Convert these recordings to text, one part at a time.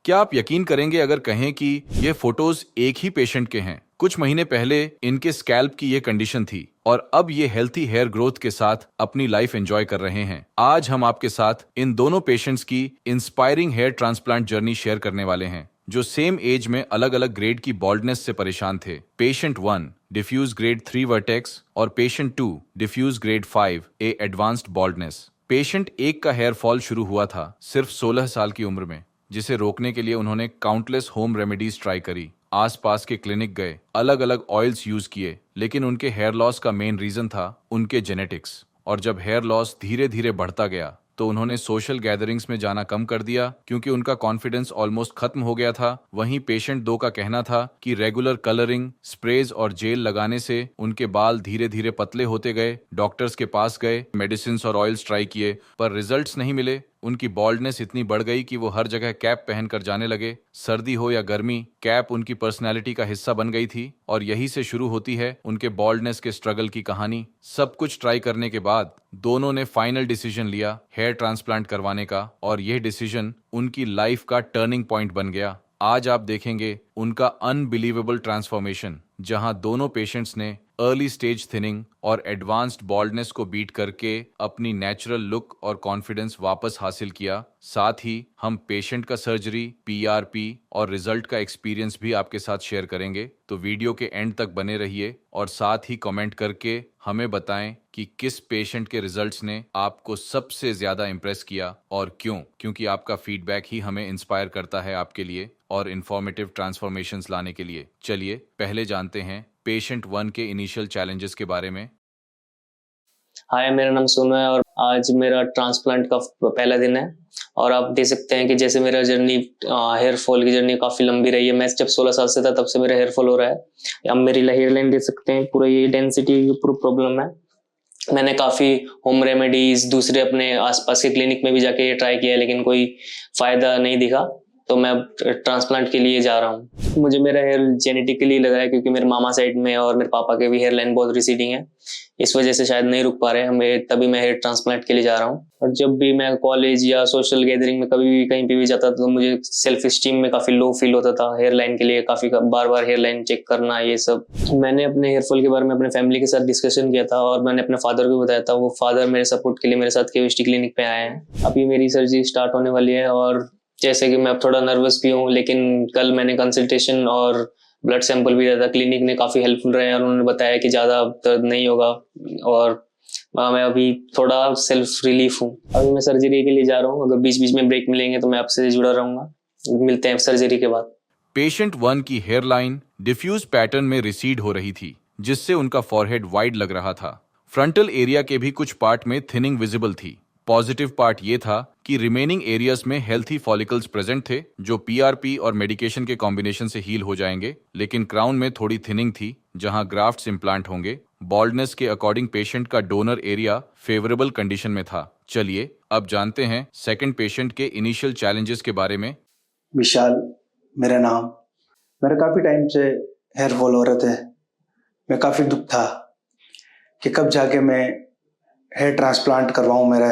क्या आप यकीन करेंगे अगर कहें कि ये फोटोज एक ही पेशेंट के हैं? कुछ महीने पहले इनके स्कैल्प की ये कंडीशन थी और अब ये हेल्थी हेयर ग्रोथ के साथ अपनी लाइफ एंजॉय कर रहे हैं। आज हम आपके साथ इन दोनों पेशेंट्स की inspiring hair transplant journey share करने वाले हैं, जो सेम एज में अलग अलग ग्रेड की बॉल्डनेस से परेशान थे। पेशेंट 1 डिफ्यूज ग्रेड 3 वर्टेक्स और पेशेंट 2 डिफ्यूज ग्रेड 5 ए एडवांस्ड बॉल्डनेस। पेशेंट 1 का हेयर फॉल शुरू हुआ था सिर्फ 16 साल की उम्र में, जिसे रोकने के लिए उन्होंने काउंटलेस होम रेमेडीज ट्राई करी, आसपास के क्लिनिक गए, अलग अलग ऑयल्स यूज किए, लेकिन उनके हेयर लॉस का मेन रीजन था उनके जेनेटिक्स। और जब हेयर लॉस धीरे धीरे बढ़ता गया तो उन्होंने सोशल गैदरिंग्स में जाना कम कर दिया क्योंकि उनका कॉन्फिडेंस ऑलमोस्ट खत्म हो गया था। वहीं पेशेंट 2 का कहना था कि रेगुलर कलरिंग, स्प्रेज और जेल लगाने से उनके बाल धीरे धीरे पतले होते गए। डॉक्टर्स के पास गए, मेडिसिन और ऑयल्स ट्राई किए, पर रिजल्ट्स नहीं मिले। उनकी बॉल्डनेस इतनी बढ़ गई कि वो हर जगह कैप पहनकर जाने लगे। सर्दी हो या गर्मी, कैप उनकी पर्सनैलिटी का हिस्सा बन गई थी और यही से शुरू होती है उनके बॉल्डनेस के स्ट्रगल की कहानी। सब कुछ ट्राई करने के बाद दोनों ने फाइनल डिसीजन लिया हेयर ट्रांसप्लांट करवाने का, और यह डिसीजन उनकी लाइफ का टर्निंग पॉइंट बन गया। आज आप देखेंगे उनका अनबिलीवेबल ट्रांसफॉर्मेशन, जहां दोनों पेशेंट्स ने अर्ली स्टेज थिनिंग और एडवांस्ड बॉल्डनेस को बीट करके अपनी नेचुरल लुक और कॉन्फिडेंस वापस हासिल किया। साथ ही हम पेशेंट का सर्जरी, पीआरपी और रिजल्ट का एक्सपीरियंस भी आपके साथ शेयर करेंगे, तो वीडियो के एंड तक बने रहिए और साथ ही कमेंट करके हमें बताएं कि किस पेशेंट के रिजल्ट्स ने आपको सबसे ज्यादा इम्प्रेस किया और क्यों, क्योंकि आपका फीडबैक ही हमें इंस्पायर करता है आपके लिए और इन्फॉर्मेटिव ट्रांसफॉर्मेशंस लाने के लिए। चलिए पहले जानते हैं पेशेंट 1 के इनिशियल चैलेंजेस के बारे में। हाय, मेरा नाम सोनू है और आज मेरा ट्रांसप्लांट का पहला दिन है। और आप देख सकते हैं कि जैसे मेरा जर्नी, हेयर फॉल की जर्नी काफ़ी लंबी रही है। मैं जब 16 साल से था तब से मेरा हेयर फॉल हो रहा है। आप मेरी हेयर लाइन देख सकते हैं, पूरा ये डेंसिटी की पूरा प्रॉब्लम है। मैंने काफ़ी होम रेमेडीज, दूसरे अपने आसपास के क्लिनिक में भी जाके ये ट्राई किया है, लेकिन कोई फ़ायदा नहीं दिखा। तो मैं ट्रांसप्लांट के लिए जा रहा हूँ। मुझे मेरा हेयर जेनेटिकली लगा है, क्योंकि मेरे मामा साइड में और मेरे पापा के भी हेयर लाइन बहुत रिसीडिंग है। इस वजह से शायद नहीं रुक पा रहे हैं, तभी मैं हेयर ट्रांसप्लांट के लिए जा रहा हूँ। और जब भी मैं कॉलेज या सोशल गैदरिंग में कभी भी कहीं पे भी जाता था तो मुझे सेल्फ स्टीम में काफ़ी लो फील होता था। हेयर लाइन के लिए काफ़ी बार बार हेयर लाइन चेक करना, ये सब। मैंने अपने हेयर फॉल के बारे में अपने फैमिली के साथ डिस्कशन किया था और मैंने अपने फादर को बताया था। वो फादर मेरे सपोर्ट के लिए मेरे साथ केमिस्ट्री क्लिनिक पे आए हैं। अभी मेरी सर्जरी स्टार्ट होने वाली है और जैसे कि मैं अब थोड़ा नर्वस भी हूँ, लेकिन कल मैंने कंसल्टेशन और ब्लड सैंपल भी दिया था। क्लिनिक ने काफ़ी हेल्पफुल रहे और उन्होंने बताया कि ज़्यादा दर्द नहीं होगा और मैं अभी थोड़ा सेल्फ रिलीफ हूँ। अभी मैं सर्जरी के लिए जा रहा हूँ। अगर बीच बीच में ब्रेक मिलेंगे तो मैं आपसे जुड़ा रहूँगा। मिलते हैं सर्जरी के बाद। पेशेंट 1 की हेयर लाइन डिफ्यूज पैटर्न में रिसीड हो रही थी, जिससे उनका फॉरहेड वाइड लग रहा था। फ्रंटल एरिया के भी कुछ पार्ट में थिनिंग विजिबल थी। पॉजिटिव पार्ट ये था कि रिमेनिंग एरियाज में हेल्थी फॉलिकल्स प्रेजेंट थे, जो पीआरपी और मेडिकेशन के कॉम्बिनेशन से हील हो जाएंगे। लेकिन क्राउन में थोड़ी थिनिंग थी, जहां ग्राफ्ट्स इम्प्लांट होंगे। बॉल्डनेस के अकॉर्डिंग पेशेंट का डोनर एरिया फेवरेबल कंडीशन में था। चलिए अब जानते हैं सेकंड पेशेंट के इनिशियल चैलेंजेस के बारे में। विशाल मेरा नाम। मेरा काफ़ी टाइम से हेयर फॉल हो रहे थे। मैं काफ़ी दुख था कि कब जाके मैं हेयर ट्रांसप्लांट करवाऊँ मेरा।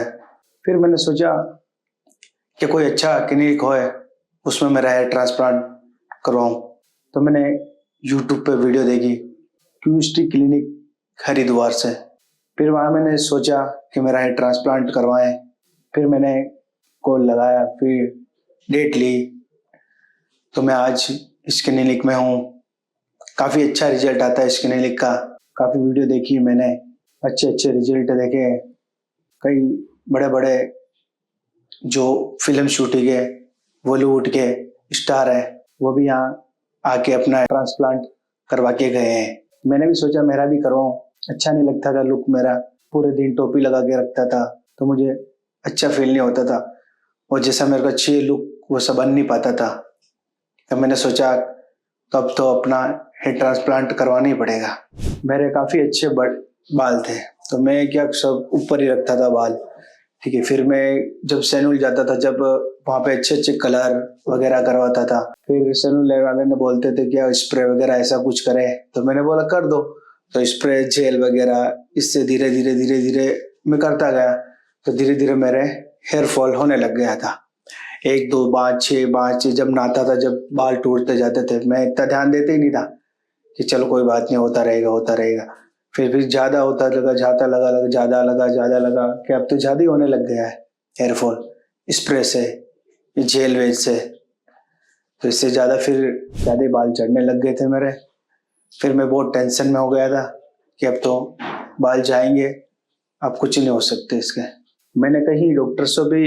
फिर मैंने सोचा कि कोई अच्छा क्लिनिक होए उसमें मेरा हेयर ट्रांसप्लांट करवाऊँ। तो मैंने यूट्यूब पे वीडियो देखी, केमिस्ट्री क्लिनिक हरिद्वार से। फिर वहाँ मैंने सोचा कि मेरा हेयर ट्रांसप्लांट करवाएं। फिर मैंने कॉल लगाया, फिर डेट ली, तो मैं आज इस क्लिनिक में हूँ। काफ़ी अच्छा रिजल्ट आता है इस क्लिनिक का। काफ़ी वीडियो देखी मैंने, अच्छे अच्छे रिजल्ट देखे। कई बड़े बड़े जो फिल्म शूटिंग है, बॉलीवुड के स्टार हैं, वो भी यहाँ आके अपना ट्रांसप्लांट करवा के गए हैं। मैंने भी सोचा मेरा भी करवाऊँ। अच्छा नहीं लगता था लुक मेरा, पूरे दिन टोपी लगा के रखता था तो मुझे अच्छा फील नहीं होता था और जैसा मेरे को अच्छी लुक वो सब बन नहीं पाता था। तो मैंने सोचा तब तो अपना हेयर ट्रांसप्लांट करवाना ही पड़ेगा। मेरे काफ़ी अच्छे बाल थे तो मैं क्या सब ऊपर ही रखता था बाल, ठीक है। फिर मैं जब सैलून जाता था, जब वहाँ पे अच्छे अच्छे कलर वगैरह करवाता था, फिर सैलून वाले ने बोलते थे क्या स्प्रे वगैरह ऐसा कुछ करे, तो मैंने बोला कर दो। तो स्प्रे, जेल वगैरह, इससे धीरे धीरे धीरे धीरे मैं करता गया तो धीरे धीरे मेरे हेयर फॉल होने लग गया था। एक दो बाँच जब नहाता था, जब बाल टूटते जाते थे, मैं इतना ध्यान देते ही नहीं था कि चलो कोई बात नहीं, होता रहेगा। फिर ज़्यादा होता लगा, ज़्यादा लगा कि अब तो ज़्यादा ही होने लग गया है हेयर फॉल, स्प्रे से, जेल वेज से। तो इससे ज़्यादा फिर ज़्यादा ही बाल झड़ने लग गए थे मेरे। फिर मैं बहुत टेंशन में हो गया था कि अब तो बाल जाएंगे, अब कुछ नहीं हो सकते इसके। मैंने कहीं डॉक्टर से भी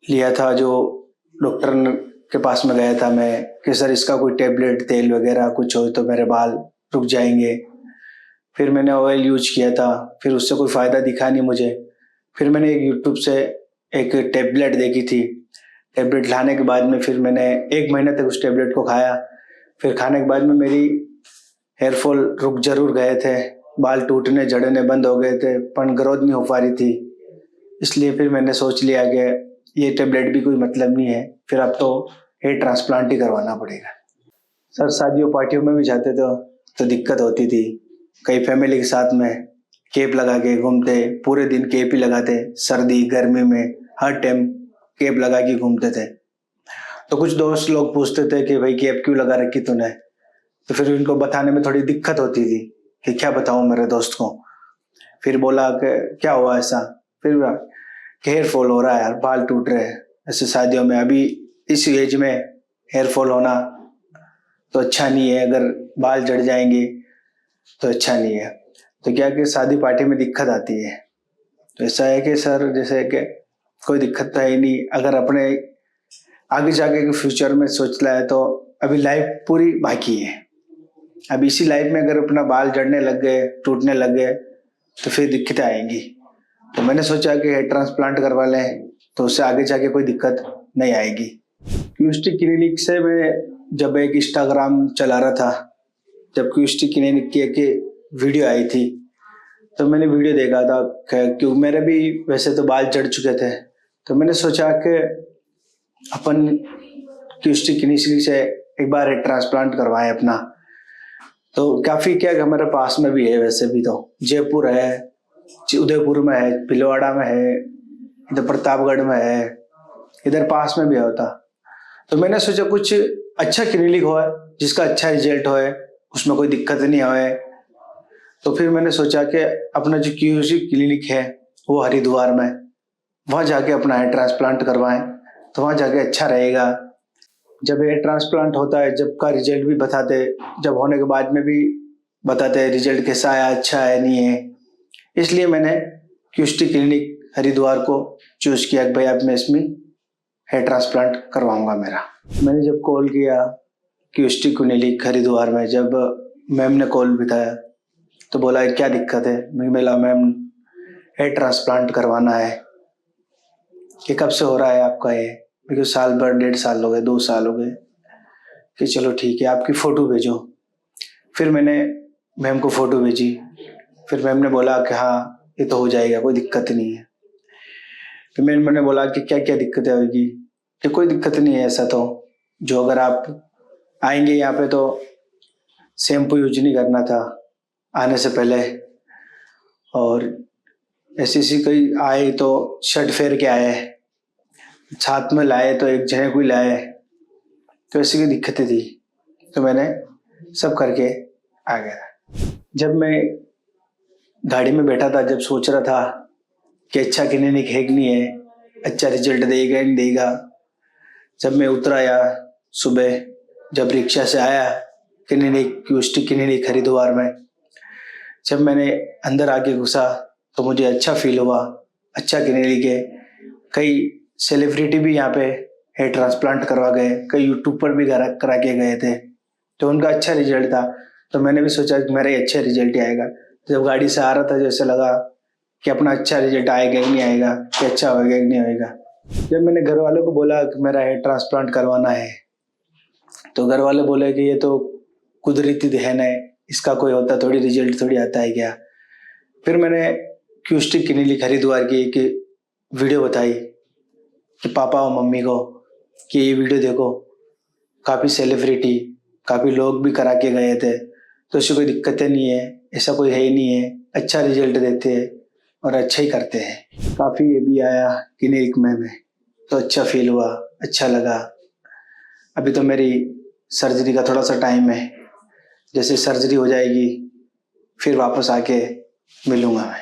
लिया था, जो डॉक्टर के पास में गया था मैं कि सर इसका कोई टेबलेट, तेल वगैरह कुछ हो तो मेरे बाल रुक जाएंगे। फिर मैंने ऑयल यूज किया था, फिर उससे कोई फ़ायदा दिखा नहीं मुझे। फिर मैंने एक यूट्यूब से एक टेबलेट देखी थी। टेबलेट लाने के बाद में फिर मैंने 1 महीने तक उस टेबलेट को खाया। फिर खाने के बाद में मेरी हेयर फॉल रुक जरूर गए थे, बाल टूटने झड़ने बंद हो गए थे, पर ग्रोथ नहीं हो पा रही थी। इसलिए फिर मैंने सोच लिया कि ये टेबलेट भी कोई मतलब नहीं है, फिर अब तो हेयर ट्रांसप्लांट ही करवाना पड़ेगा। सर शादियों पार्टियों में भी जाते थे तो दिक्कत होती थी। कई फैमिली के साथ में केप लगा के घूमते, पूरे दिन केप ही लगाते, सर्दी गर्मी में हर टाइम केप लगा के घूमते थे। तो कुछ दोस्त लोग पूछते थे कि भाई केप क्यों लगा रखी तूने, तो फिर उनको बताने में थोड़ी दिक्कत होती थी कि क्या बताऊं मेरे दोस्त को। फिर बोला कि क्या हुआ ऐसा, फिर हेयर फॉल हो रहा है यार, बाल टूट रहे हैं। ऐसे शादियों में अभी इस एज में हेयर फॉल होना तो अच्छा नहीं है, अगर बाल झड़ जाएंगे तो अच्छा नहीं है। तो क्या कि शादी पार्टी में दिक्कत आती है। तो ऐसा है कि सर जैसे कि कोई दिक्कत तो है नहीं, अगर अपने आगे जाके के फ्यूचर में सोच रहा है तो अभी लाइफ पूरी बाकी है। अब इसी लाइफ में अगर अपना बाल झड़ने लग गए, टूटने लग गए तो फिर दिक्कतें आएंगी। तो मैंने सोचा कि हेयर ट्रांसप्लांट करवा लें तो उससे आगे जाके कोई दिक्कत नहीं आएगी। क्यूस्टिक क्लिनिक से मैं जब एक इंस्टाग्राम चला रहा था, जब क्यूस्टिक क्लिनिक की एक वीडियो आई थी तो मैंने वीडियो देखा था, क्योंकि मेरे भी वैसे तो बाल झड़ चुके थे। तो मैंने सोचा कि अपन क्यूस्टिक क्लिनिक से एक बार हेयर ट्रांसप्लांट करवाएं अपना। तो काफ़ी क्या हमारे पास में भी है, वैसे भी तो जयपुर है, उदयपुर में है, भीलवाड़ा में है, इधर प्रतापगढ़ में है, इधर पास में भी होता। तो मैंने सोचा कुछ अच्छा क्लिनिक हो जिसका अच्छा रिजल्ट हो, उसमें कोई दिक्कत नहीं होए। तो फिर मैंने सोचा कि अपना जो क्यूस्टिक क्लिनिक है वो हरिद्वार में, वहाँ जाके अपना हेयर ट्रांसप्लांट करवाएं तो वहाँ जाके अच्छा रहेगा। जब हेयर ट्रांसप्लांट होता है, जब का रिजल्ट भी बताते, जब होने के बाद में भी बताते हैं रिजल्ट कैसा आया, अच्छा है नहीं है। इसलिए मैंने क्यूस्टिक क्लिनिक हरिद्वार को चूज किया कि भाई अब मैं इसमें हेयर ट्रांसप्लांट करवाऊंगा मेरा। मैंने जब कॉल किया क्यूस्टिक क्लिनिक हरिद्वार में, जब मैम ने कॉल बिठाया तो बोला क्या दिक्कत है। मैं बोला मैम हेयर ट्रांसप्लांट करवाना है। कि कब से हो रहा है आपका ये? क्योंकि साल भर, 1.5 साल हो गए, 2 साल हो गए। कि चलो ठीक है, आपकी फ़ोटो भेजो। फिर मैंने मैम को फ़ोटो भेजी। फिर मैम ने बोला कि हाँ ये तो हो जाएगा, कोई दिक्कत नहीं है। फिर मैंने बोला कि क्या क्या दिक्कतें होगी। कि कोई दिक्कत नहीं है ऐसा तो, जो अगर आप आएंगे यहाँ पे तो शैम्पू यूज नहीं करना था आने से पहले, और ऐसी कोई आए तो शर्ट फेर के आए, साथ में लाए तो एक जने कोई लाए, तो ऐसी कोई दिक्कतें थी। तो मैंने सब करके आ गया। जब मैं गाड़ी में बैठा था, जब सोच रहा था कि अच्छा क्लिनिक है कि नहीं है, अच्छा रिजल्ट देगा नहीं देगा, जब मैं उतरा या सुबह जब रिक्शा से आया क्लिनिक, क्यूस्टिक क्लिनिक हरिद्वार में, जब मैंने अंदर आके घुसा तो मुझे अच्छा फील हुआ। अच्छा क्लिनिक है, कई सेलिब्रिटी भी यहाँ पे हेयर ट्रांसप्लांट करवा गए, कई यूट्यूब पर भी करा के गए थे, तो उनका अच्छा रिजल्ट था। तो मैंने भी सोचा कि मेरा ही अच्छा रिजल्ट ही आएगा। जब गाड़ी से आ रहा था जैसे लगा कि अपना अच्छा रिजल्ट आएगा कि नहीं आएगा, कि अच्छा होएगा कि नहीं होएगा। जब मैंने घर वालों को बोला कि मेरा हेयर ट्रांसप्लांट करवाना है, तो घर वाले बोले कि ये तो कुदरती देन है, इसका कोई होता थोड़ी, रिजल्ट थोड़ी आता है क्या। फिर मैंने क्यूस्टिक क्लिनिक हरिद्वार की एक वीडियो बताई कि पापा और मम्मी को कि ये वीडियो देखो, काफ़ी सेलिब्रिटी, काफ़ी लोग भी करा के गए थे, तो इससे कोई दिक्कतें नहीं है, ऐसा कोई है ही नहीं है, अच्छा रिजल्ट देते हैं और अच्छा ही करते हैं। काफ़ी ये भी आया क्लिनिक में तो अच्छा फील हुआ, अच्छा लगा। अभी तो मेरी सर्जरी का थोड़ा सा टाइम है, जैसे सर्जरी हो जाएगी फिर वापस आके मिलूंगा मैं।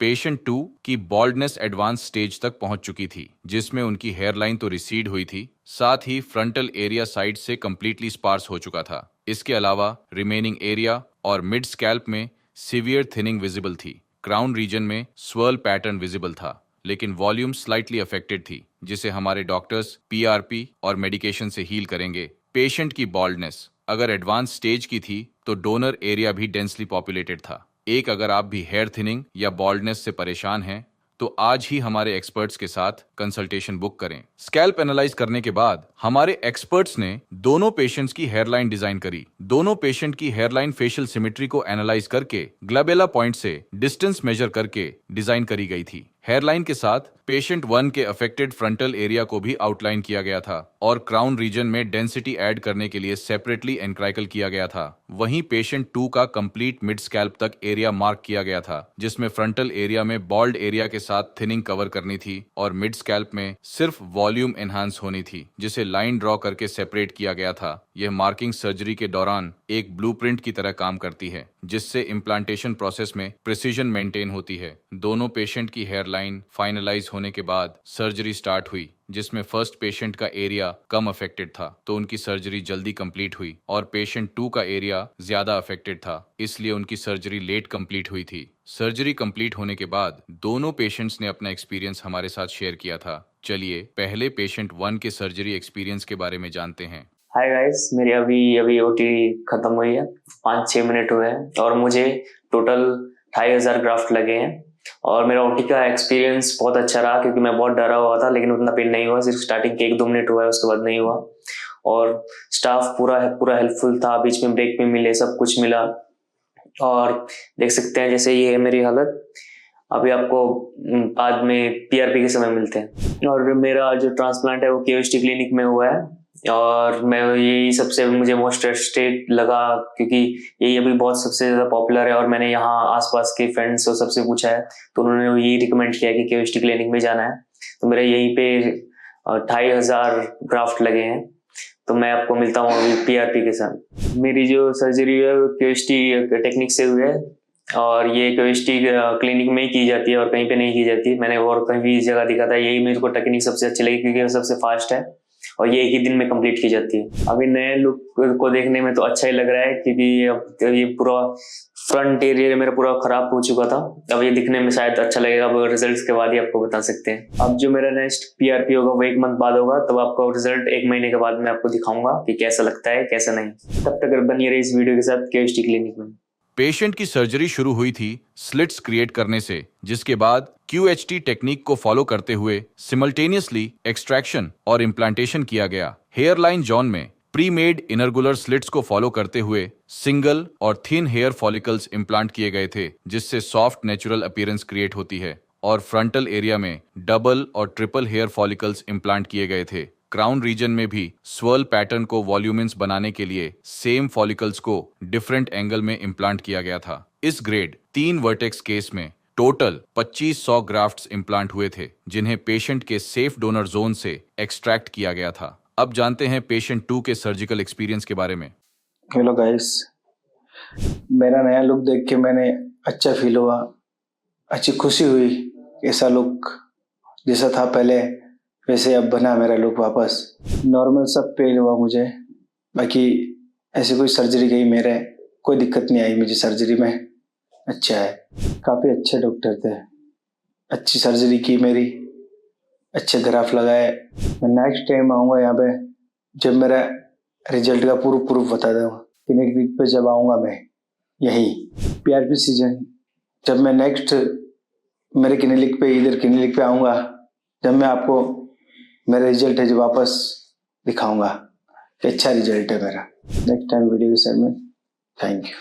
पेशेंट 2 की बॉल्डनेस एडवांस स्टेज तक पहुंच चुकी थी, जिसमें उनकी हेयरलाइन तो रिसीड हुई थी, साथ ही फ्रंटल एरिया साइड से कंप्लीटली स्पार्स हो चुका था। इसके अलावा रिमेनिंग एरिया और मिड स्कैल्प में सीवियर थिनिंग विजिबल थी। क्राउन रीजन में स्वर्ल पैटर्न विजिबल था, लेकिन वॉल्यूम स्लाइटली अफेक्टेड थी, जिसे हमारे डॉक्टर्स पीआरपी और मेडिकेशन से हील करेंगे। पेशेंट की बॉल्डनेस अगर एडवांस स्टेज की थी तो डोनर एरिया भी डेंसली पॉपुलेटेड था। अगर आप भी हेयर थिनिंग या बॉल्डनेस से परेशान हैं तो आज ही हमारे एक्सपर्ट्स के साथ कंसल्टेशन बुक करें। स्कैल्प एनालाइज करने के बाद हमारे एक्सपर्ट्स ने दोनों पेशेंट्स की हेयरलाइन डिजाइन करी। दोनों पेशेंट की हेयरलाइन फेशियल सिमेट्री को एनालाइज करके ग्लबेला पॉइंट से डिस्टेंस मेजर करके डिजाइन करी गई थी। हेयरलाइन के साथ पेशेंट 1 के अफेक्टेड फ्रंटल एरिया को भी आउटलाइन किया गया था और क्राउन रीजन में डेंसिटी ऐड करने के लिए सेपरेटली एनक्राइकल किया गया था। वहीं पेशेंट 2 का कंप्लीट मिड स्कैल्प तक एरिया मार्क किया गया था, जिसमें फ्रंटल एरिया में बॉल्ड एरिया के साथ थिनिंग कवर करनी थी और मिड स्कैल्प में सिर्फ वॉल्यूम एनहांस होनी थी, जिसे लाइन ड्रॉ करके सेपरेट किया गया था। यह मार्किंग सर्जरी के दौरान एक ब्लूप्रिंट की तरह काम करती है, जिससे इम्प्लांटेशन प्रोसेस में प्रिसीजन मेंटेन होती है। दोनों पेशेंट की हेयरलाइन फाइनलाइज होने के बाद सर्जरी स्टार्ट हुई, जिसमें फर्स्ट पेशेंट का एरिया कम अफेक्टेड था तो उनकी सर्जरी जल्दी कंप्लीट हुई, और पेशेंट 2 का एरिया ज्यादा अफेक्टेड था, इसलिए उनकी सर्जरी लेट कंप्लीट हुई थी। सर्जरी कंप्लीट होने के बाद दोनों पेशेंट्स ने अपना एक्सपीरियंस हमारे साथ शेयर किया था। चलिए पहले पेशेंट 1 के सर्जरी एक्सपीरियंस के बारे में जानते हैं। हाय गाइस, मेरी अभी अभी ओटी खत्म हुई है, 5-6 मिनट हुए हैं और मुझे टोटल 2500 ग्राफ्ट लगे हैं। और मेरा ओटी का एक्सपीरियंस बहुत अच्छा रहा, क्योंकि मैं बहुत डरा हुआ था, लेकिन उतना पेन नहीं हुआ। सिर्फ स्टार्टिंग के 1-2 मिनट हुआ है, उसके बाद नहीं हुआ। और स्टाफ पूरा हेल्पफुल था, बीच में ब्रेक भी मिले, सब कुछ मिला। और देख सकते हैं जैसे ये है मेरी हालत। अभी आपको बाद में पीआरपी के समय मिलते हैं। और मेरा जो ट्रांसप्लांट है वो केओएसटी क्लिनिक में हुआ है, और मैं यही सबसे मुझे मोस्ट ट्रस्टेड लगा, क्योंकि यही अभी बहुत सबसे ज़्यादा पॉपुलर है। और मैंने यहाँ आसपास के फ्रेंड्स और सबसे पूछा है तो उन्होंने यही रिकमेंड किया कि केओएसटी क्लिनिक में जाना है। तो मेरे यहीं पे 2500 ग्राफ्ट लगे हैं। तो मैं आपको मिलता हूँ अभी पीआरपी के साथ। मेरी जो सर्जरी है केओएसटी टेक्निक से हुई है, और ये केओएसटी क्लिनिक में ही की जाती है और कहीं पे नहीं की जाती। मैंने और कहीं भी जगह दिखा था, यही मेरे को टेक्निक सबसे अच्छी लगी, क्योंकि सबसे फास्ट है और ये एक ही दिन में कंप्लीट की जाती है। अभी नए लुक को देखने में तो अच्छा ही लग रहा है, क्योंकि अब ये पूरा फ्रंट एरिया मेरा पूरा खराब हो चुका था। अब ये दिखने में शायद अच्छा लगेगा, अब रिजल्ट्स के बाद ही आपको बता सकते हैं। अब जो मेरा नेक्स्ट पीआरपी होगा वो 1 मंथ बाद होगा, तब आपको रिजल्ट 1 महीने के बाद मैं आपको दिखाऊंगा कि कैसा लगता है कैसा नहीं। तब तक बनिए रहिए इस वीडियो के साथ केओएसटी क्लिनिक में। पेशेंट की सर्जरी शुरू हुई थी स्लिट्स क्रिएट करने से, जिसके बाद QHT टेक्निक को फॉलो करते हुए सिमल्टेनियसली एक्सट्रैक्शन और इम्प्लांटेशन किया गया। हेयरलाइन जॉन में प्री मेड इनरगुलर स्लिट्स को फॉलो करते हुए सिंगल और थिन हेयर फॉलिकल्स इम्प्लांट किए गए थे, जिससे सॉफ्ट नेचुरल अपीयरेंस क्रिएट होती है। और फ्रंटल एरिया में डबल और ट्रिपल हेयर फॉलिकल्स इम्प्लांट किए गए थे। क्राउन रीजन में भी स्वर्ल पैटर्न को वॉल्यूमिन्स बनाने के लिए सेम फॉलिकल्स को डिफरेंट एंगल में इम्प्लांट किया गया था। इस ग्रेड 3 वर्टेक्स केस में टोटल 2500 ग्राफ्ट्स इम्प्लांट हुए थे, जिन्हें पेशेंट के सेफ डोनर जोन से एक्सट्रैक्ट किया गया था। अब जानते हैं पेशेंट 2 के सर्जिकल एक्सपीरियंस के बारे में। हेलो गाइस, मेरा नया लुक देख के मैंने अच्छा फील हुआ, अच्छी खुशी हुई। ऐसा लुक जैसा था पहले वैसे अब बना मेरा लुक वापस। नॉर्मल सब पेन हुआ मुझे, बाकी ऐसी कोई सर्जरी गई मेरे कोई दिक्कत नहीं आई मुझे सर्जरी में। अच्छा है, काफ़ी अच्छे डॉक्टर थे, अच्छी सर्जरी की मेरी, अच्छे ग्राफ लगाए। मैं नेक्स्ट टाइम आऊँगा यहाँ पे जब मेरा रिजल्ट का प्रूफ बता दूँगा। क्लिनिक पे जब आऊँगा मैं यही पीआरपी सीजन, जब मैं नेक्स्ट मेरे क्लिनिक पे इधर क्लिनिक पे आऊँगा, जब मैं आपको मेरा रिजल्ट है जो वापस दिखाऊंगा कि अच्छा रिजल्ट है मेरा नेक्स्ट टाइम वीडियो के साथ में। Thank you.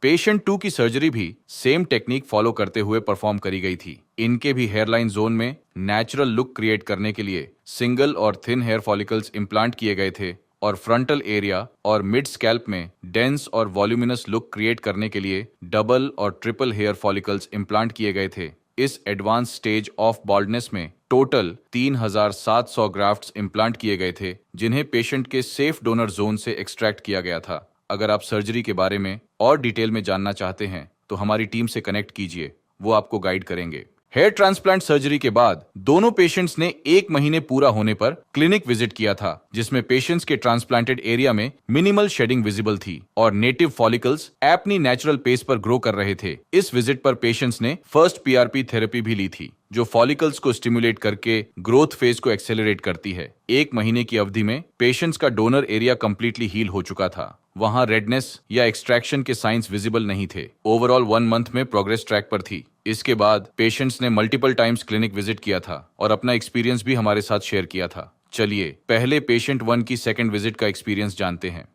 पेशेंट 2 की सर्जरी भी सेम टेक्निक फॉलो करते हुए परफॉर्म करी गई थी। इनके भी हेयरलाइन जोन में नेचुरल लुक क्रिएट करने के लिए सिंगल और थिन हेयर फॉलिकल्स इम्प्लांट किए गए थे, और फ्रंटल एरिया और मिड स्कैल्प में डेंस और वॉल्यूमिनस लुक क्रिएट करने के लिए डबल और ट्रिपल हेयर फॉलिकल्स इम्प्लांट किए गए थे। इस एडवांस स्टेज ऑफ बॉल्डनेस में टोटल 3,700 ग्राफ्ट्स इम्प्लांट किए गए थे, जिन्हें पेशेंट के सेफ डोनर जोन से एक्सट्रैक्ट किया गया था। अगर आप सर्जरी के बारे में और डिटेल में जानना चाहते हैं तो हमारी टीम से कनेक्ट कीजिए, वो आपको गाइड करेंगे। हेयर ट्रांसप्लांट सर्जरी के बाद दोनों पेशेंट्स ने 1 महीने पूरा होने पर क्लिनिक विजिट किया था, जिसमें पेशेंट्स के ट्रांसप्लांटेड एरिया में मिनिमल शेडिंग विजिबल थी और नेटिव फॉलिकल्स अपनी नेचुरल पेस पर ग्रो कर रहे थे। इस विजिट पर पेशेंट्स ने फर्स्ट पीआरपी थेरेपी भी ली थी, जो फॉलिकल्स को स्टिमुलेट करके ग्रोथ फेज को एक्सेलरेट करती है। 1 महीने की अवधि में पेशेंट्स का डोनर एरिया कंप्लीटली हील हो चुका था। वहां रेडनेस या एक्सट्रैक्शन के साइंस विजिबल नहीं थे। ओवरऑल 1 मंथ में प्रोग्रेस ट्रैक पर थी। इसके बाद पेशेंट्स ने मल्टीपल टाइम्स क्लिनिक विजिट किया था और अपना एक्सपीरियंस भी हमारे साथ शेयर किया था। चलिए पहले पेशेंट 1 की सेकंड विजिट का एक्सपीरियंस जानते हैं।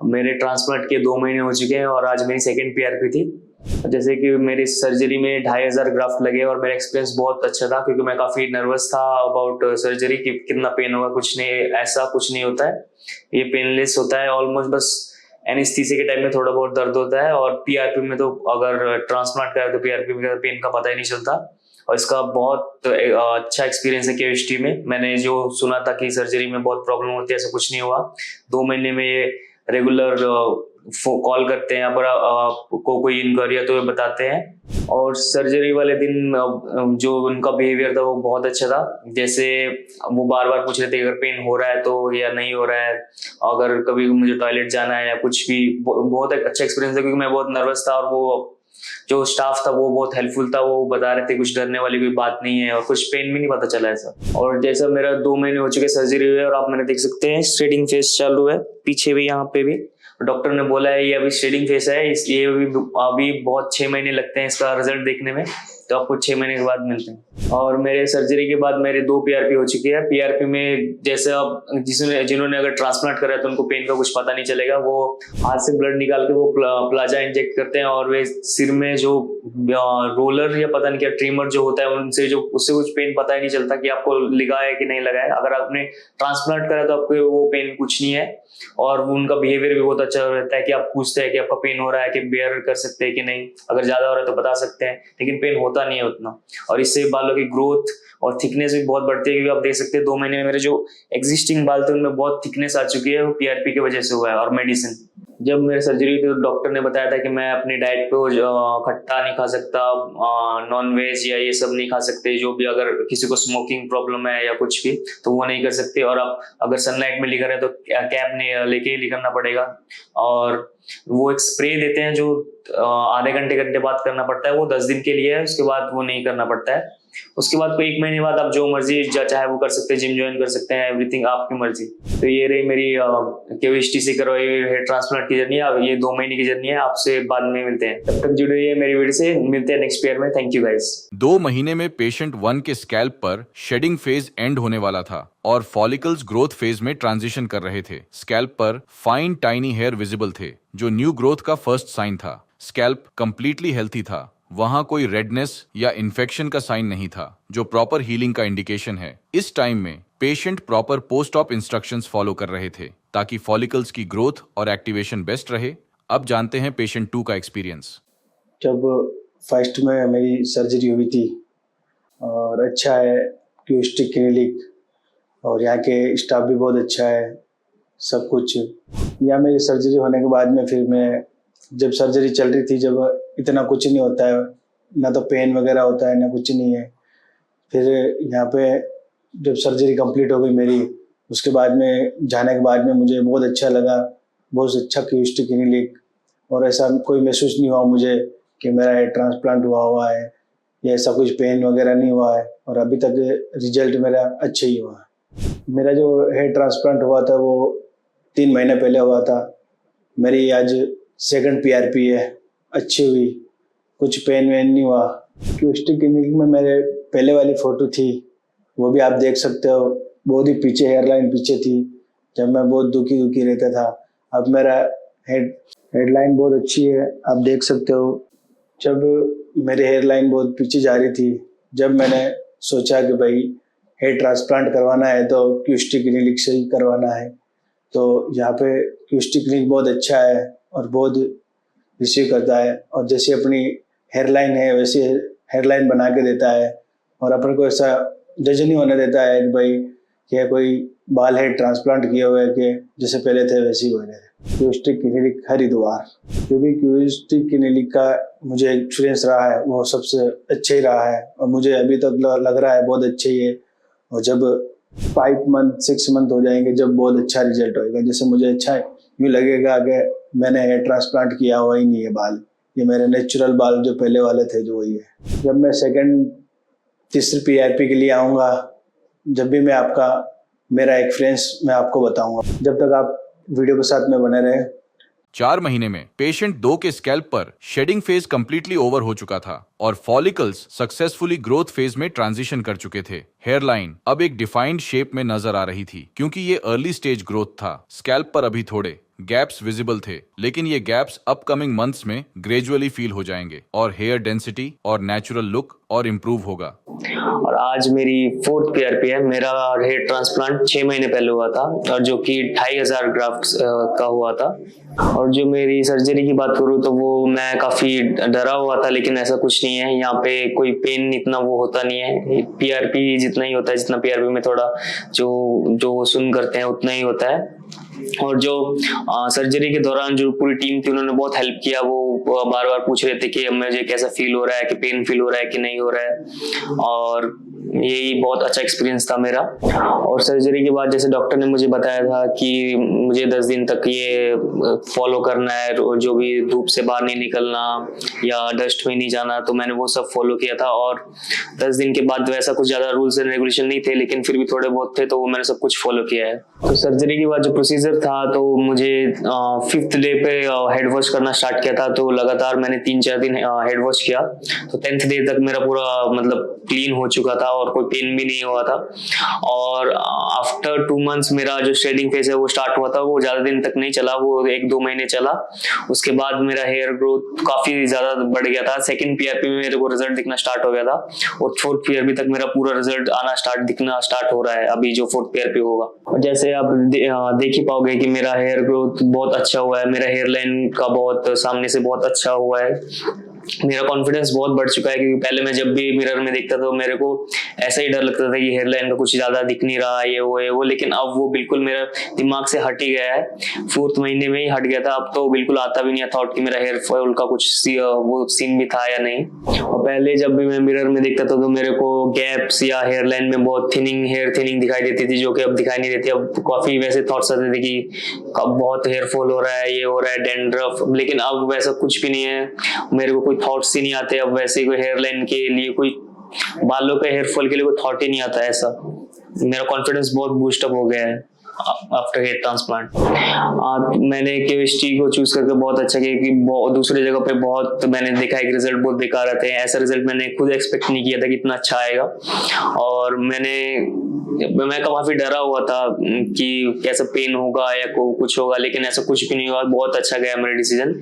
मेरे ट्रांसप्लांट के 2 महीने हो चुके हैं और आज मेरी सेकंड पीआरपी थी। जैसे कि मेरी सर्जरी में 2,500 ग्राफ्ट लगे और मेरा एक्सपीरियंस बहुत अच्छा था, क्योंकि मैं काफ़ी नर्वस था अबाउट सर्जरी कि कितना पेन होगा। कुछ नहीं, ऐसा कुछ नहीं होता है, ये पेनलेस होता है ऑलमोस्ट। बस एनेस्थीसिया के टाइम में थोड़ा बहुत दर्द होता है, और पीआरपी में तो अगर ट्रांसप्लांट करें तो पीआरपी में पेन का पता ही नहीं चलता। और इसका बहुत अच्छा एक्सपीरियंस है केमिस्ट्री में। मैंने जो सुना था कि सर्जरी में बहुत प्रॉब्लम होती है, ऐसा कुछ नहीं हुआ। 2 महीने में ये रेगुलर कॉल करते हैं, अगर आपको कोई इंक्वायरी है तो ये बताते हैं। और सर्जरी वाले दिन जो उनका बिहेवियर था वो बहुत अच्छा था। जैसे वो बार बार पूछ रहे थे अगर पेन हो रहा है तो या नहीं हो रहा है, अगर कभी मुझे टॉयलेट जाना है या कुछ भी। बहुत अच्छा एक्सपीरियंस था, क्योंकि मैं बहुत नर्वस था और वो जो स्टाफ था वो बहुत हेल्पफुल था। वो बता रहे थे कुछ डरने वाली कोई बात नहीं है, और कुछ पेन भी नहीं पता चला ऐसा। और जैसा मेरा 2 महीने हो चुके सर्जरी हुई है, और आप मैंने देख सकते हैं स्ट्रेटिंग फेस चालू है, पीछे भी यहाँ पे भी। डॉक्टर ने बोला है ये अभी स्ट्रेटिंग फेस है, इसलिए अभी बहुत 6 महीने लगते हैं इसका रिजल्ट देखने में, तो आपको 6 महीने के बाद मिलते हैं। और मेरे सर्जरी के बाद मेरे 2 पीआरपी हो चुकी है। पीआरपी में जैसे आप जिन्होंने अगर ट्रांसप्लांट करा है तो उनको पेन का कुछ पता नहीं चलेगा। वो हाथ से ब्लड निकाल के वो प्लाजा इंजेक्ट करते हैं, और वे सिर में जो रोलर या पता नहीं क्या ट्रिमर जो होता है उससे कुछ पेन पता ही नहीं चलता कि आपको लगा है कि नहीं लगा है। अगर आपने ट्रांसप्लांट करा तो आपको वो पेन कुछ नहीं है। और उनका बिहेवियर भी बहुत अच्छा रहता है कि आप पूछते हैं कि आपका पेन हो रहा है, कि बेयर कर सकते हैं कि नहीं, अगर ज्यादा हो रहा है तो बता सकते हैं, लेकिन पेन होता नहीं है उतना। और इससे बालों की ग्रोथ और थिकनेस भी बहुत बढ़ती है, क्योंकि आप देख सकते हैं 2 महीने में मेरे जो एग्जिस्टिंग बाल थे उनमें बहुत थिकनेस आ चुकी है, वो पीआरपी की वजह से हुआ है और मेडिसिन। जब मेरी सर्जरी हुई थी तो डॉक्टर ने बताया था कि मैं अपनी डाइट पे खट्टा नहीं खा सकता, नॉन वेज या ये सब नहीं खा सकते, जो भी अगर किसी को स्मोकिंग प्रॉब्लम है या कुछ भी तो वो नहीं कर सकते। और आप अगर सनलाइट में लिखा है तो कैप नहीं लेके ही करना पड़ेगा। और वो एक स्प्रे देते हैं जो आधे घंटे बाद करना पड़ता है, वो 10 दिन के लिए है, उसके बाद वो नहीं करना पड़ता है। उसके बाद कोई 1 महीने बाद आप जो मर्जी चाहे वो कर सकते हैं, जिम ज्वाइन कर सकते हैं, एवरीथिंग आपकी मर्जी। तो ये रही मेरी केवीएचटी से करवाई हेयर ट्रांसप्लांट की जर्नी। अब ये 2 महीने की जर्नी है। आपसे बाद में मिलते हैं, तब तक जुड़े रहिए मेरी वीडियो से। मिलते हैं नेक्स्ट ईयर में। Thank you guys. 2 महीने में पेशेंट 1 के स्कैल्प पर शेडिंग फेज एंड होने वाला था और फॉलिकल्स ग्रोथ फेज में ट्रांजिशन कर रहे थे। स्कैल्प पर फाइन टाइनी हेयर विजिबल थे, जो न्यू ग्रोथ का फर्स्ट साइन था। स्कैल्प कंप्लीटली हेल्थी था, वहां कोई रेडनेस या इन्फेक्शन का साइन नहीं था, जो प्रॉपर हीलिंग का इंडिकेशन है। इस टाइम में patient proper post op instructions follow कर रहे थे, ताकि फॉलिकल्स की ग्रोथ और एक्टिवेशन बेस्ट रहे। अब जानते हैं पेशेंट 2 का एक्सपीरियंस। जब फर्स्ट में मेरी सर्जरी हुई थी, और अच्छा है क्यूस्टिक क्लिनिक, और यहाँ के स्टाफ भी बहुत अच्छा है, सब कुछ। यहाँ मेरी सर्जरी होने के बाद में फिर मैं जब सर्जरी चल रही थी, जब इतना कुछ नहीं होता है, ना तो पेन वगैरह होता है ना कुछ नहीं है। फिर यहाँ पे जब सर्जरी कंप्लीट हो गई मेरी, उसके बाद में जाने के बाद में मुझे बहुत अच्छा लगा, बहुत अच्छा क्यूस्टिक क्लिनिक। और ऐसा कोई महसूस नहीं हुआ मुझे कि मेरा हेयर ट्रांसप्लांट हुआ है, या ऐसा कुछ पेन वगैरह नहीं हुआ है। और अभी तक रिजल्ट मेरा अच्छा ही हुआ है। मेरा जो हेयर ट्रांसप्लांट हुआ था वो 3 महीने पहले हुआ था। मेरी आज सेकंड पीआरपी है, अच्छी हुई, कुछ पेन वेन नहीं हुआ। क्यूस्टिक क्लिनिक में मेरे पहले वाली फ़ोटो थी, वो भी आप देख सकते हो। बहुत ही पीछे हेयरलाइन पीछे थी, जब मैं बहुत दुखी रहता था। अब मेरा हेडलाइन बहुत अच्छी है, आप देख सकते हो। जब मेरे हेयरलाइन बहुत पीछे जा रही थी, जब मैंने सोचा कि भाई हेयर ट्रांसप्लांट करवाना है तो क्यूस्टिक क्लिनिक से ही करवाना है, तो यहाँ पे क्यूस्टिक क्लिनिक बहुत अच्छा है और बहुत रिसीव करता है। और जैसे अपनी हेयरलाइन है वैसे हेयरलाइन बना के देता है, और अपन को ऐसा जज नहीं होने देता है कि भाई क्या कोई बाल हेड ट्रांसप्लांट किए हुए कि जैसे पहले थे वैसे ही हो रहे थे। क्यूस्टिक क्लिनिक हरिद्वार, क्योंकि क्यूस्टिक क्लिनिक का मुझे एक्सपीरियंस रहा है वो सबसे अच्छा ही रहा है और मुझे अभी तक लग रहा है बहुत अच्छा ही है। और जब 5 मंथ 6 मंथ हो जाएंगे जब बहुत अच्छा रिजल्ट होएगा, जैसे मुझे अच्छा यूँ लगेगा कि मैंने हेयर ट्रांसप्लांट किया हुआ ही नहीं है बाल, ये मेरे नेचुरल बाल जो पहले वाले थे जो वही है। जब मैं सेकंड तीसरी PRP के लिए आऊँगा, जब भी मैं मेरा एक्सपीरियंस मैं आपको बताऊंगा। जब तक आप वीडियो के साथ में बने रहे। 4 महीने में पेशेंट 2 के स्कैल्प पर शेडिंग फेज कंप्लीटली ओवर हो चुका था और फॉलिकल्स सक्सेसफुली ग्रोथ फेज में ट्रांजिशन कर चुके थे। हेयरलाइन अब एक डिफाइंड शेप में नजर आ रही थी क्योंकि ये अर्ली स्टेज ग्रोथ था। स्कैल्प पर अभी थोड़े गैप्स विजिबल थे, लेकिन ये गैप्स अपकमिंग मंथ्स में ग्रेजुअली फील हो जाएंगे और हेयर डेंसिटी और नेचुरल लुक और इम्प्रूव होगा। और आज मेरी 4th PRP है। मेरा हेयर ट्रांसप्लांट 6 महीने पहले हुआ था और जो कि 2500 ग्राफ्ट का हुआ था। और जो मेरी सर्जरी की बात करूँ तो वो मैं काफ़ी डरा हुआ था, लेकिन ऐसा कुछ नहीं है। यहाँ पे कोई पेन इतना वो होता नहीं है। PRP जितना ही होता है, जितना PRP में थोड़ा जो सुन करते हैं उतना ही होता है। और जो सर्जरी के दौरान जो पूरी टीम थी उन्होंने बहुत हेल्प किया। वो बार बार पूछ रहे थे कि मुझे कैसा फील हो रहा है, कि पेन फील हो रहा है कि नहीं हो रहा है, और यही बहुत अच्छा एक्सपीरियंस था मेरा। और सर्जरी के बाद जैसे डॉक्टर ने मुझे बताया था कि मुझे 10 दिन तक ये फॉलो करना है, जो भी धूप से बाहर नहीं निकलना या डस्ट में नहीं जाना, तो मैंने वो सब फॉलो किया था। और 10 दिन के बाद वैसा कुछ ज्यादा रूल्स एंड रेगुलेशन नहीं थे, लेकिन फिर भी थोड़े बहुत थे, तो वो मैंने सब कुछ फॉलो किया है। तो सर्जरी के बाद जो प्रोसीजर था तो मुझे 5th डे पे हेड वॉश करना स्टार्ट किया था। तो लगातार मैंने 3-4 दिन हेड वॉश किया, तो 10th डे तक मेरा पूरा मतलब क्लीन हो चुका था और कोई पेन भी नहीं हुआ था। और आफ्टर 2 मंथ्स मेरा जो शेडिंग फेज है वो स्टार्ट हुआ था। वो ज्यादा दिन तक नहीं चला, वो 1-2 महीने चला। उसके बाद मेरा हेयर ग्रोथ काफी ज्यादा बढ़ गया था। सेकंड PRP में मेरे को रिजल्ट दिखना स्टार्ट हो गया था और 4th PRP तक मेरा पूरा रिजल्ट दिखना स्टार्ट हो रहा है अभी जो 4th PRP होगा। और जैसे आप देख ही पाओगे कि मेरा हेयर ग्रोथ बहुत अच्छा हुआ है। मेरा हेयर लाइन का बहुत सामने से बहुत अच्छा हुआ है। मेरा कॉन्फिडेंस बहुत बढ़ चुका है, क्योंकि पहले मैं जब भी मिरर में देखता था तो मेरे को ऐसा ही डर लगता था कि हेयर लाइन का कुछ ज्यादा दिख नहीं रहा, ये वो, लेकिन अब वो बिल्कुल मेरा दिमाग से हट ही गया है। 4th महीने में ही हट गया था। अब तो बिल्कुल आता भी नहीं थॉट कि मेरा हेयर फॉल का कुछ वो सीन भी था या नहीं। और पहले जब भी मैं मिरर में देखता था तो मेरे को गैप्स या हेयर लाइन में बहुत हेयर थिनिंग दिखाई देती थी, जो कि अब दिखाई नहीं देती। अब काफी वैसे थॉट्स आते थे कि अब बहुत हेयर फॉल हो रहा है, ये हो रहा है, डेंड्रफ, लेकिन अब वैसा कुछ भी नहीं है। मेरे को कोई थॉट्स ही नहीं आते अब वैसे, कोई हेयर लाइन के लिए, कोई बालों के हेयर फॉल के लिए कोई थॉट ही नहीं आता ऐसा। मेरा कॉन्फिडेंस बहुत बूस्ट अप हो गया है आफ्टर हेयर ट्रांसप्लांट। मैंने केमिस्ट्री को चूज करके बहुत अच्छा किया, कि दूसरी जगह पे बहुत मैंने देखा है कि रिजल्ट बहुत बेकार आते हैं। ऐसा रिजल्ट मैंने खुद एक्सपेक्ट नहीं किया था कि इतना अच्छा आएगा। और मैं काफी डरा हुआ था कि कैसा पेन होगा या कुछ होगा, लेकिन ऐसा कुछ भी नहीं हुआ। बहुत अच्छा गया मेरा डिसीजन।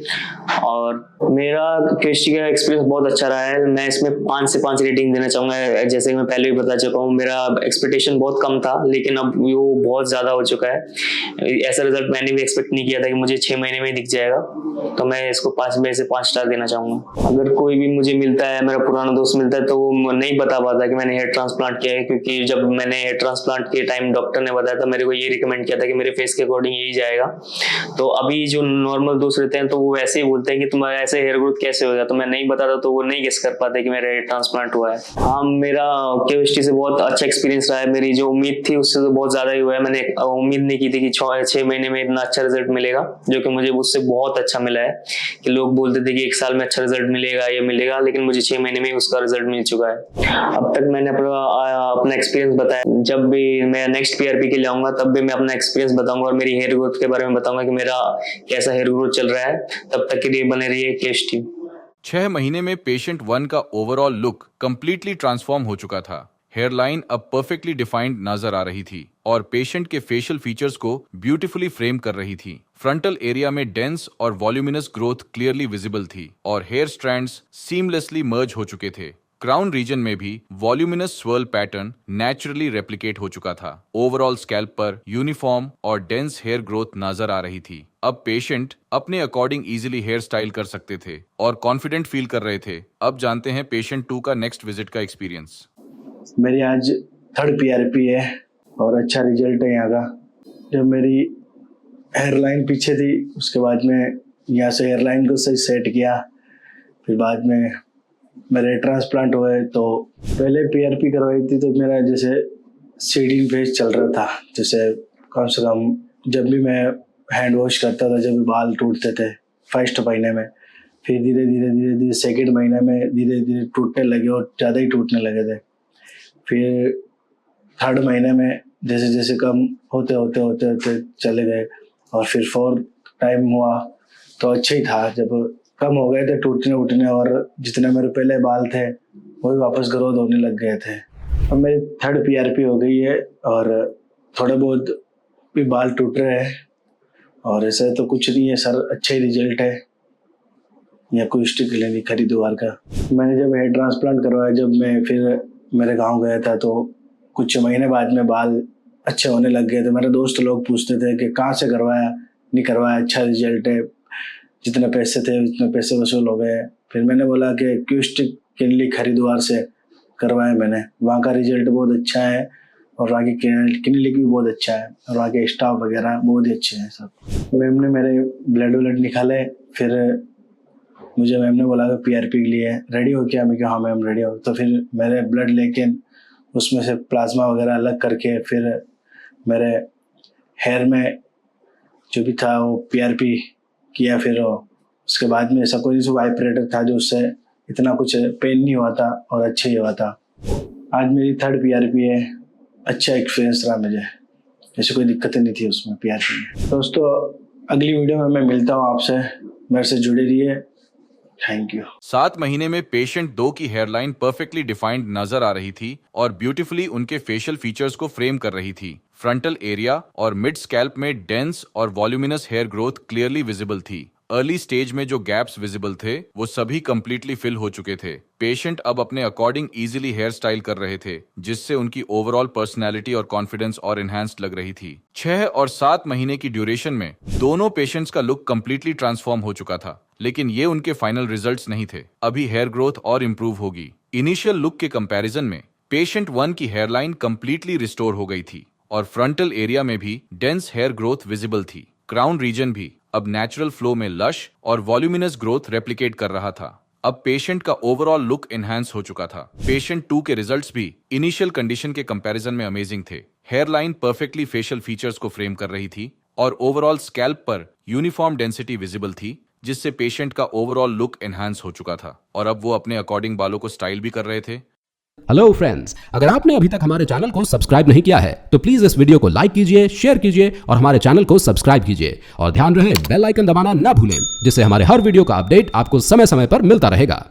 और मेरा केमिस्ट्री का एक्सपीरियंस बहुत अच्छा रहा है। मैं इसमें 5 से 5 रेटिंग देना चाहूंगा। जैसे मैं पहले भी बता चुका हूँ, मेरा एक्सपेक्टेशन बहुत कम था, लेकिन अब वो बहुत ज्यादा हो चुका है। ऐसा रिजल्ट मैंने भी एक्सपेक्ट नहीं किया था कि मुझे 6 महीने में दिख जाएगा। तो मैं इसको 5 में से 5 स्टार देना चाहूंगा। अगर कोई भी मुझे मिलता है, मेरा पुराना दोस्त मिलता है, तो वो नहीं बता पाता कि मैंने हेयर ट्रांसप्लांट किया है, क्योंकि जब मैंने हेयर ट्रांसप्लांट के टाइम डॉक्टर ने बताया था, मेरे को ये रिकमेंड किया था कि मेरे फेस के अकॉर्डिंग यही जाएगा। तो अभी जो नॉर्मल दोस्त रहते हैं तो वो ऐसे ही बोलते हैं कि तुम्हारा ऐसे हेयर ग्रोथ कैसे होगा, तो मैं नहीं बताता तो वो नहीं गेस कर पाते कि मेरा हेयर ट्रांसप्लांट हुआ है। हाँ, मेरा केमिस्ट्री से बहुत अच्छा एक्सपीरियंस रहा है। मेरी जो उम्मीद थी उससे तो बहुत ज्यादा ही हुआ है। मैंने उम्मीद नहीं की थी कि 6 महीने में इतना अच्छा रिजल्ट मिलेगा, जो कि मुझे उससे बहुत अच्छा मिला है। कि लोग बोलते थे कि 1 साल में अच्छा रिजल्ट मिलेगा, ये मिलेगा, लेकिन मुझे 6 महीने में उसका रिजल्ट मिल चुका है। अब तक मैंने अपना एक्सपीरियंस बताया। जब भी मैं नेक्स्ट PRP के लिए आऊंगा तब भी मैं अपना एक्सपीरियंस बताऊंगा और मेरी हेयर ग्रोथ के बारे में बताऊंगा कि मेरा कैसा हेयर ग्रोथ चल रहा है। तब तक के लिए बने रहिए केश टीम। 6 महीने में पेशेंट 1 का ओवरऑल लुक कंप्लीटली ट्रांसफॉर्म हो चुका था। हेयरलाइन अब परफेक्टली डिफाइंड नजर आ रही थी और पेशेंट के फेशियल फीचर्स को ब्यूटीफुली फ्रेम कर रही थी। फ्रंटल एरिया में डेंस और वॉल्यूमिनस ग्रोथ क्लियरली विजिबल थी और हेयर स्ट्रैंड्स सीमलेसली मर्ज हो चुके थे। क्राउन रीजन में भी voluminous swirl pattern naturally replicate हो चुका था। ओवरऑल स्कैल्प पर यूनिफॉर्म और डेंस हेयर ग्रोथ नजर आ रही थी। अब पेशेंट अपने अकॉर्डिंग इजीली हेयर स्टाइल कर सकते थे और कॉन्फिडेंट फील कर रहे थे। अब जानते हैं पेशेंट 2 का नेक्स्ट विजिट का एक्सपीरियंस। मेरी आज 3rd PRP है और अच्छा रिजल्ट है यहाँ का। जब मेरी हेयरलाइन पीछे थी उसके बाद में यहाँ से हेयरलाइन को सही सेट किया, फिर बाद में मेरे ट्रांसप्लांट हुए। तो पहले PRP करवाई थी तो मेरा जैसे सीडिंग फेज चल रहा था, जैसे कम से कम जब भी मैं हैंड वॉश करता था, जब भी बाल टूटते थे फर्स्ट महीने में, फिर धीरे धीरे सेकेंड महीने में धीरे धीरे टूटने लगे और ज़्यादा ही टूटने लगे थे। फिर 3rd महीने में जैसे जैसे कम होते चले गए और फिर 4th टाइम हुआ तो अच्छा ही था, जब कम हो गए थे टूटने उठने और जितने मेरे पहले बाल थे वो भी वापस ग्रोथ होने लग गए थे। अब मेरी 3rd PRP हो गई है और थोड़े बहुत भी बाल टूट रहे हैं और ऐसा तो कुछ नहीं है सर, अच्छा ही रिजल्ट है। या कोई स्टिक लेनी खरीदवार का। मैंने जब हेयर ट्रांसप्लांट करवाया, जब मैं फिर मेरे गांव गया था तो कुछ महीने बाद में बाल अच्छे होने लग गए थे। मेरे दोस्त लोग पूछते थे कि कहाँ से करवाया, नहीं करवाया, अच्छा रिजल्ट है, जितने पैसे थे उतने पैसे वसूल हो गए। फिर मैंने बोला कि क्यूस्टिक क्लिनिक हरिद्वार से करवाया मैंने, वहाँ का रिजल्ट बहुत अच्छा है और वहाँ की क्लिनिक भी बहुत अच्छा है और वहाँ के स्टाफ वगैरह बहुत ही अच्छे हैं सब। मैम ने मेरे ब्लड निकाले, फिर मुझे मैम ने बोला कि PRP के लिए रेडी हो क्या? मैं कहा हाँ मैम रेडी हो। तो फिर मेरे ब्लड लेके उसमें से प्लाज्मा वगैरह अलग करके फिर मेरे हेयर में जो भी था वो PRP किया। फिर उसके बाद में ऐसा कोई वाइब्रेटर था जो उससे इतना कुछ पेन नहीं हुआ था और अच्छा ही हुआ था। आज मेरी 3rd PRP है, अच्छा एक्सपीरियंस रहा मुझे, ऐसी कोई दिक्कतें नहीं थी उसमें PRP में। दोस्तों अगली वीडियो में मैं मिलता हूँ आपसे, मेरे से जुड़े रहिए। Thank you. 7 महीने में पेशेंट 2 की हेयरलाइन परफेक्टली डिफाइंड नजर आ रही थी और ब्यूटीफुली उनके फेशियल फीचर्स को फ्रेम कर रही थी। फ्रंटल एरिया और मिड स्कैल्प में डेंस और voluminous hair growth clearly visible थी। अर्ली स्टेज में जो गैप्स विजिबल थे वो सभी कंप्लीटली फिल हो चुके थे। पेशेंट अब अपने अकॉर्डिंग इजीली हेयर स्टाइल कर रहे थे, जिससे उनकी ओवरऑल पर्सनैलिटी और कॉन्फिडेंस और एनहांस्ड लग रही थी। 6 और 7 महीने की ड्यूरेशन में दोनों पेशेंट्स का लुक कंप्लीटली ट्रांसफॉर्म हो चुका था, लेकिन ये उनके फाइनल रिजल्ट्स नहीं थे। अभी हेयर ग्रोथ और इम्प्रूव होगी। इनिशियल लुक के कंपैरिजन में पेशेंट 1 की हेयरलाइन कंप्लीटली रिस्टोर हो गई थी और फ्रंटल एरिया में भी डेंस हेयर ग्रोथ विजिबल थी। क्राउन रीजन भी अब नेचुरल फ्लो में लश और वॉल्यूमिनस ग्रोथ रेप्लिकेट कर रहा था। अब पेशेंट का ओवरऑल लुक एनहांस हो चुका था। पेशेंट 2 के रिजल्ट्स भी इनिशियल कंडीशन के कंपैरिजन में अमेजिंग थे। हेयरलाइन परफेक्टली फेशियल फीचर्स को फ्रेम कर रही थी और ओवरऑल स्कैल्प पर यूनिफॉर्म डेंसिटी विजिबल थी, जिससे पेशेंट का ओवरऑल लुक एनहांस हो चुका था और अब वो अपने अकॉर्डिंग बालों को स्टाइल भी कर रहे थे। हेलो फ्रेंड्स, अगर आपने अभी तक हमारे चैनल को सब्सक्राइब नहीं किया है तो प्लीज इस वीडियो को लाइक कीजिए, शेयर कीजिए और हमारे चैनल को सब्सक्राइब कीजिए और ध्यान रहे बेल आइकन दबाना ना भूलें, जिससे हमारे हर वीडियो का अपडेट आपको समय समय पर मिलता रहेगा।